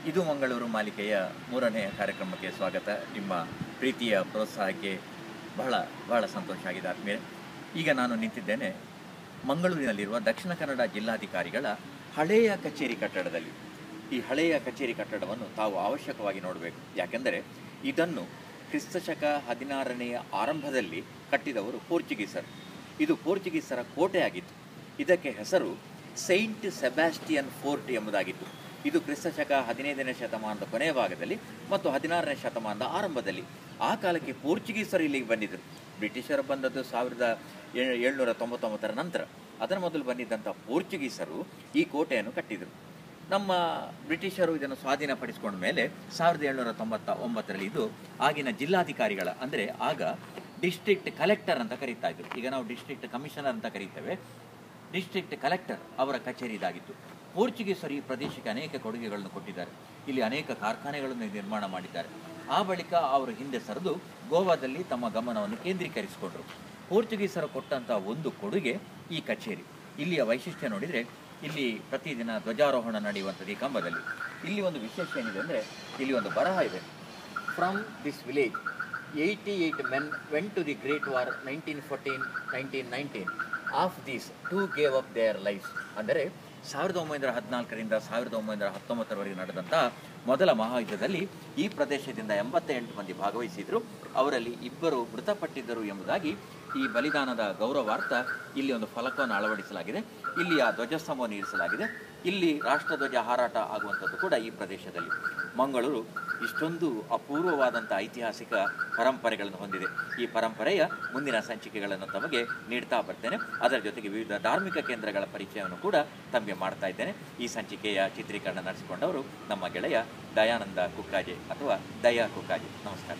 ಇದು ಮಂಗಳೂರು ಮಾಲಿಕೆಯ 3ನೇ ಕಾರ್ಯಕ್ರಮಕ್ಕೆ ಸ್ವಾಗತ. ನಿಮ್ಮ ಪ್ರೀತಿಯ ಪ್ರೋತ್ಸಾಹಕ್ಕೆ ಬಹಳ ಸಂತೋಷ ಆಗಿದೆ ಆದ್ಮೇಲೆ. ಈಗ ನಾನು ನಿಂತಿದ್ದೇನೆ ಮಂಗಳೂರಿನಲ್ಲಿರುವ ದಕ್ಷಿಣ ಕನ್ನಡ ಜಿಲ್ಲಾಧಿಕಾರಿಗಳ ಹಳೆಯ ಕಚೇರಿ ಕಟ್ಟಡದಲ್ಲಿ. ಈ ಹಳೆಯ ಕಚೇರಿ ಕಟ್ಟಡವನ್ನು ತಾವು ಅವಶ್ಯಕವಾಗಿ ನೋಡಬೇಕು. ಯಾಕೆಂದರೆ ಇದನ್ನು ಕ್ರಿಸ್ತಶಕ 16ನೇ ಆರಂಭದಲ್ಲಿ ಕಟ್ಟಿದವರು ಪೋರ್ಚುಗೀಸರು. ಇದು ಪೋರ್ಚುಗೀಸರ ಕೋಟೆ ಆಗಿತ್ತು. ಇದಕ್ಕೆ ಹೆಸರು ಸೈಂಟ್ ಸೆಬಾಸ್ಟಿಯನ್ ಫೋರ್ಟ್ ಎಂಬುದಾಗಿತ್ತು. ಇದು ಕ್ರಿಸ್ತಶಕ 15ನೇ ಶತಮಾನದ ಕೊನೆಯ ಭಾಗದಲ್ಲಿ ಮತ್ತು 16ನೇ ಶತಮಾನದ ಆರಂಭದಲ್ಲಿ. ಆ ಕಾಲಕ್ಕೆ ಪೋರ್ಚುಗೀಸರು ಇಲ್ಲಿಗೆ ಬಂದಿದ್ದರು. ಬ್ರಿಟಿಷರು ಬಂದದ್ದು 1799ರ ನಂತರ. ಅದರ ಮೊದಲು ಬಂದಿದ್ದಂಥ ಪೋರ್ಚುಗೀಸರು ಈ ಕೋಟೆಯನ್ನು ಕಟ್ಟಿದರು. ನಮ್ಮ ಬ್ರಿಟಿಷರು ಇದನ್ನು ಸ್ವಾಧೀನಪಡಿಸಿಕೊಂಡ ಮೇಲೆ 1799ರಲ್ಲಿ ಇದು ಆಗಿನ ಜಿಲ್ಲಾಧಿಕಾರಿಗಳ, ಅಂದರೆ ಆಗ ಡಿಸ್ಟ್ರಿಕ್ಟ್ ಕಲೆಕ್ಟರ್ ಅಂತ ಕರೀತಾ ಇದ್ರು. ಈಗ ನಾವು ಡಿಸ್ಟ್ರಿಕ್ಟ್ ಕಮಿಷನರ್ ಅಂತ ಕರೀತೇವೆ. ಡಿಸ್ಟ್ರಿಕ್ಟ್ ಕಲೆಕ್ಟರ್ ಅವರ ಕಚೇರಿ ಇದಾಗಿತ್ತು. ಪೋರ್ಚುಗೀಸರು ಈ ಪ್ರದೇಶಕ್ಕೆ ಅನೇಕ ಕೊಡುಗೆಗಳನ್ನು ಕೊಟ್ಟಿದ್ದಾರೆ. ಇಲ್ಲಿ ಅನೇಕ ಕಾರ್ಖಾನೆಗಳನ್ನು ನಿರ್ಮಾಣ ಮಾಡಿದ್ದಾರೆ. ಆ ಬಳಿಕ ಅವರು ಹಿಂದೆ ಸರಿದು ಗೋವಾದಲ್ಲಿ ತಮ್ಮ ಗಮನವನ್ನು ಕೇಂದ್ರೀಕರಿಸಿಕೊಂಡರು. ಪೋರ್ಚುಗೀಸರು ಕೊಟ್ಟಂಥ ಒಂದು ಕೊಡುಗೆ ಈ ಕಚೇರಿ. ಇಲ್ಲಿಯ ವೈಶಿಷ್ಟ್ಯ ನೋಡಿದರೆ, ಇಲ್ಲಿ ಪ್ರತಿದಿನ ಧ್ವಜಾರೋಹಣ ನಡೆಯುವಂಥದ್ದು ಈ ಕಂಬದಲ್ಲಿ. ಇಲ್ಲಿ ಒಂದು ವಿಶೇಷ ಏನಿದೆ ಅಂದರೆ, ಇಲ್ಲಿ ಒಂದು ಬರಹ ಇದೆ. From this village 88 men went to the Great War 1914-1919. Of these 2 gave up their lives. ಅಂದರೆ 1914ರಿಂದ 1919ರವರೆಗೆ ನಡೆದಂಥ ಮೊದಲ ಮಹಾಯುದ್ಧದಲ್ಲಿ ಈ ಪ್ರದೇಶದಿಂದ 88 ಮಂದಿ ಭಾಗವಹಿಸಿದರು. ಅವರಲ್ಲಿ 2 ಮೃತಪಟ್ಟಿದ್ದರು ಎಂಬುದಾಗಿ ಈ ಬಲಿದಾನದ ಗೌರವಾರ್ಥ ಇಲ್ಲಿ ಒಂದು ಫಲಕವನ್ನು ಅಳವಡಿಸಲಾಗಿದೆ. ಇಲ್ಲಿ ಆ ಧ್ವಜಸ್ತಂಭವನ್ನು ಇರಿಸಲಾಗಿದೆ. ಇಲ್ಲಿ ರಾಷ್ಟ್ರಧ್ವಜ ಹಾರಾಟ ಆಗುವಂಥದ್ದು ಕೂಡ ಈ ಪ್ರದೇಶದಲ್ಲಿ. ಮಂಗಳೂರು ಇಷ್ಟೊಂದು ಅಪೂರ್ವವಾದಂಥ ಐತಿಹಾಸಿಕ ಪರಂಪರೆಗಳನ್ನು ಹೊಂದಿದೆ. ಈ ಪರಂಪರೆಯ ಮುಂದಿನ ಸಂಚಿಕೆಗಳನ್ನು ತಮಗೆ ನೀಡ್ತಾ ಬರ್ತೇನೆ. ಅದರ ಜೊತೆಗೆ ವಿವಿಧ ಧಾರ್ಮಿಕ ಕೇಂದ್ರಗಳ ಪರಿಚಯವನ್ನು ಕೂಡ ತಮಗೆ ಮಾಡ್ತಾ ಇದ್ದೇನೆ. ಈ ಸಂಚಿಕೆಯ ಚಿತ್ರೀಕರಣ ನಡೆಸಿಕೊಂಡವರು ನಮ್ಮ ಗೆಳೆಯ ದಯಾನಂದ ಕುಕ್ಕಾಜೆ ಅಥವಾ ದಯಾ ಕುಕ್ಕಾಜೆ. ನಮಸ್ಕಾರ.